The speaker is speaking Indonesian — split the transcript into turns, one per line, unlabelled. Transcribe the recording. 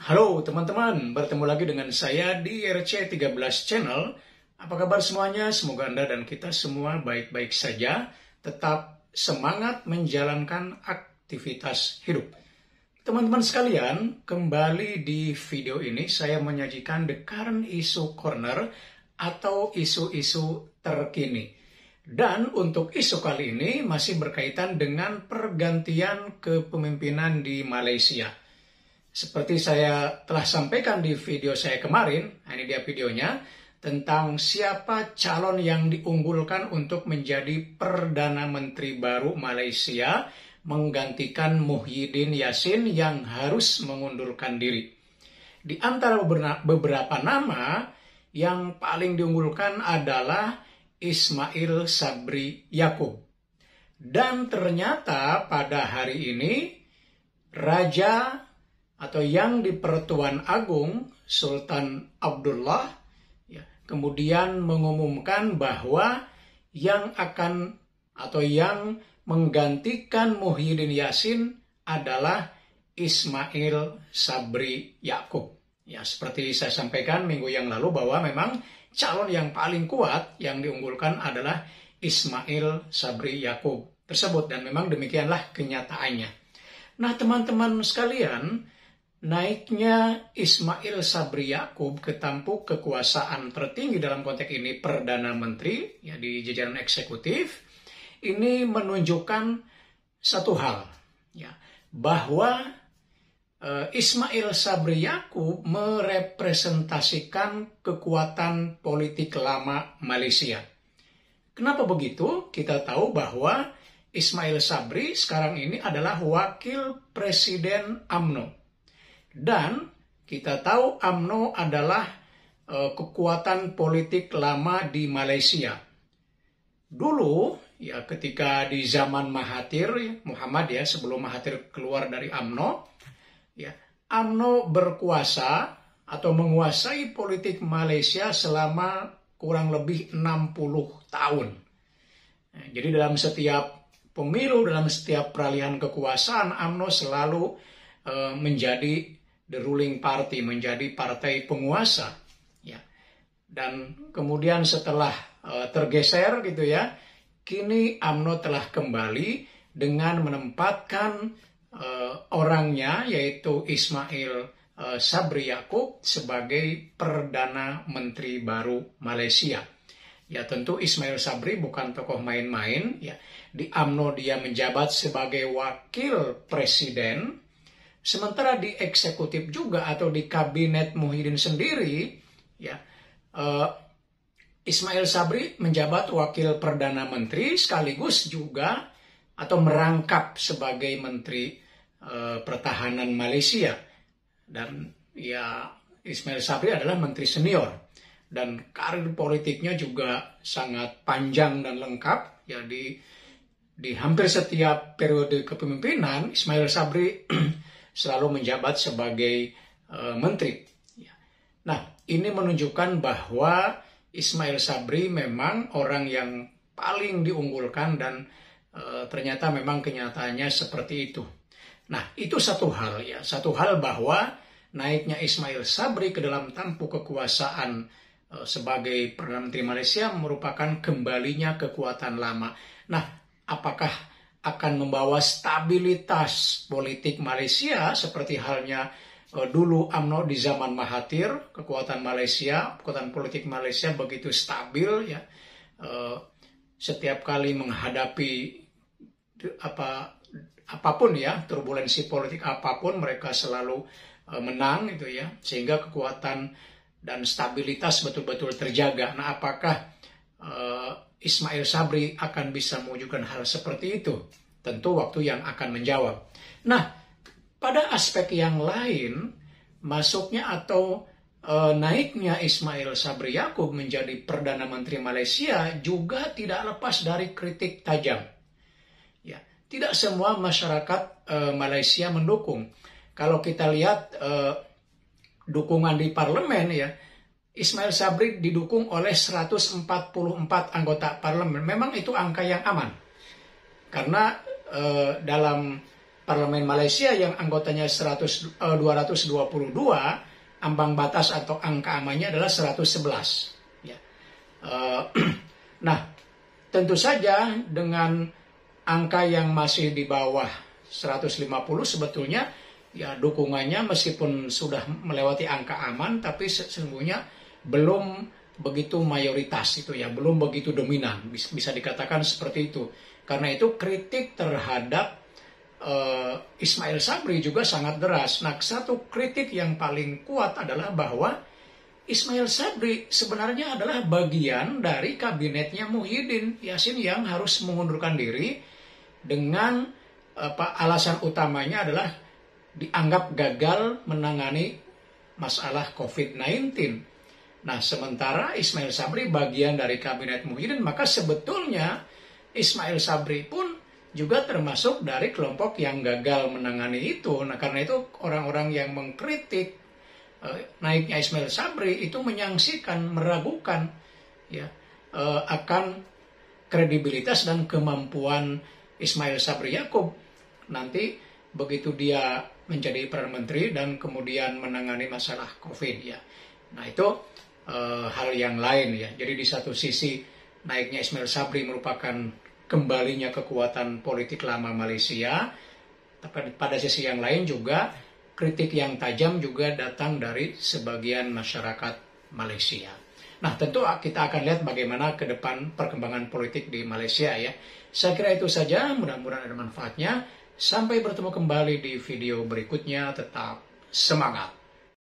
Halo teman-teman, bertemu lagi dengan saya di RC13 Channel. Apa kabar semuanya? Semoga Anda dan kita semua baik-baik saja, tetap semangat menjalankan aktivitas hidup. Teman-teman sekalian, kembali di video ini saya menyajikan The Current Issue Corner atau isu-isu terkini. Dan untuk isu kali ini masih berkaitan dengan pergantian kepemimpinan di Malaysia. Seperti saya telah sampaikan di video saya kemarin, ini dia videonya, tentang siapa calon yang diunggulkan untuk menjadi Perdana Menteri baru Malaysia, menggantikan Muhyiddin Yassin yang harus mengundurkan diri. Di antara beberapa nama, yang paling diunggulkan adalah Ismail Sabri Yaakob. Dan ternyata pada hari ini, Raja atau yang di Pertuan Agung Sultan Abdullah kemudian mengumumkan bahwa yang akan atau yang menggantikan Muhyiddin Yassin adalah Ismail Sabri Yaakob. Ya, seperti saya sampaikan minggu yang lalu bahwa memang calon yang paling kuat yang diunggulkan adalah Ismail Sabri Yaakob tersebut, dan memang demikianlah kenyataannya. Nah, teman-teman sekalian, naiknya Ismail Sabri Yaakob ke tampuk kekuasaan tertinggi dalam konteks ini Perdana Menteri ya, di jajaran eksekutif, ini menunjukkan satu hal ya, bahwa Ismail Sabri Yaakob merepresentasikan kekuatan politik lama Malaysia. Kenapa begitu? Kita tahu bahwa Ismail Sabri sekarang ini adalah wakil presiden UMNO. Dan kita tahu UMNO adalah kekuatan politik lama di Malaysia. Dulu, ya ketika di zaman Mahathir Muhammad ya, sebelum Mahathir keluar dari UMNO, ya UMNO berkuasa atau menguasai politik Malaysia selama kurang lebih 60 tahun. Jadi dalam setiap pemilu, dalam setiap peralihan kekuasaan, UMNO selalu menjadi the ruling party, menjadi partai penguasa, ya. Dan kemudian setelah tergeser gitu ya, kini UMNO telah kembali dengan menempatkan orangnya yaitu Ismail Sabri Yaakob sebagai Perdana Menteri baru Malaysia. Ya, tentu Ismail Sabri bukan tokoh main-main, ya. Di UMNO dia menjabat sebagai wakil presiden. Sementara di eksekutif juga atau di kabinet Muhyiddin sendiri, ya, Ismail Sabri menjabat wakil Perdana Menteri sekaligus juga atau merangkap sebagai Menteri Pertahanan Malaysia. Dan ya Ismail Sabri adalah Menteri senior dan karir politiknya juga sangat panjang dan lengkap. Ya, di hampir setiap periode kepemimpinan Ismail Sabri selalu menjabat sebagai menteri. Nah, ini menunjukkan bahwa Ismail Sabri memang orang yang paling diunggulkan dan ternyata memang kenyataannya seperti itu. Nah, itu satu hal ya, satu hal bahwa naiknya Ismail Sabri ke dalam tampuk kekuasaan sebagai Perdana Menteri Malaysia merupakan kembalinya kekuatan lama. Nah, apakah akan membawa stabilitas politik Malaysia seperti halnya dulu UMNO di zaman Mahathir, kekuatan Malaysia, kekuatan politik Malaysia begitu stabil ya, setiap kali menghadapi apapun ya, turbulensi politik apapun mereka selalu menang gitu ya, sehingga kekuatan dan stabilitas betul-betul terjaga. Nah, apakah Ismail Sabri akan bisa mewujudkan hal seperti itu? Tentu waktu yang akan menjawab. Nah, pada aspek yang lain, masuknya atau naiknya Ismail Sabri Yaakob menjadi Perdana Menteri Malaysia juga tidak lepas dari kritik tajam. Ya, tidak semua masyarakat Malaysia mendukung. Kalau kita lihat dukungan di parlemen ya, Ismail Sabri didukung oleh 144 anggota parlemen. Memang itu angka yang aman. Karena dalam Parlemen Malaysia yang anggotanya 222, ambang batas atau angka amannya adalah 111. Ya. Nah, tentu saja dengan angka yang masih di bawah 150 sebetulnya ya dukungannya meskipun sudah melewati angka aman, tapi sesungguhnya belum begitu mayoritas itu ya, belum begitu dominan, bisa dikatakan seperti itu. Karena itu kritik terhadap Ismail Sabri juga sangat deras. Nah, satu kritik yang paling kuat adalah bahwa Ismail Sabri sebenarnya adalah bagian dari kabinetnya Muhyiddin Yassin yang harus mengundurkan diri dengan alasan utamanya adalah dianggap gagal menangani masalah COVID-19. Nah, sementara Ismail Sabri bagian dari kabinet Muhyiddin, maka sebetulnya Ismail Sabri pun juga termasuk dari kelompok yang gagal menangani itu. Nah, karena itu orang-orang yang mengkritik naiknya Ismail Sabri itu menyaksikan, meragukan ya akan kredibilitas dan kemampuan Ismail Sabri Yaakob nanti begitu dia menjadi Perdana Menteri dan kemudian menangani masalah COVID ya. Nah, itu hal yang lain ya. Jadi di satu sisi naiknya Ismail Sabri merupakan kembalinya kekuatan politik lama Malaysia, tapi pada sisi yang lain juga kritik yang tajam juga datang dari sebagian masyarakat Malaysia. Nah, tentu kita akan lihat bagaimana ke depan perkembangan politik di Malaysia ya. Saya kira itu saja, mudah-mudahan ada manfaatnya. Sampai bertemu kembali di video berikutnya, tetap semangat.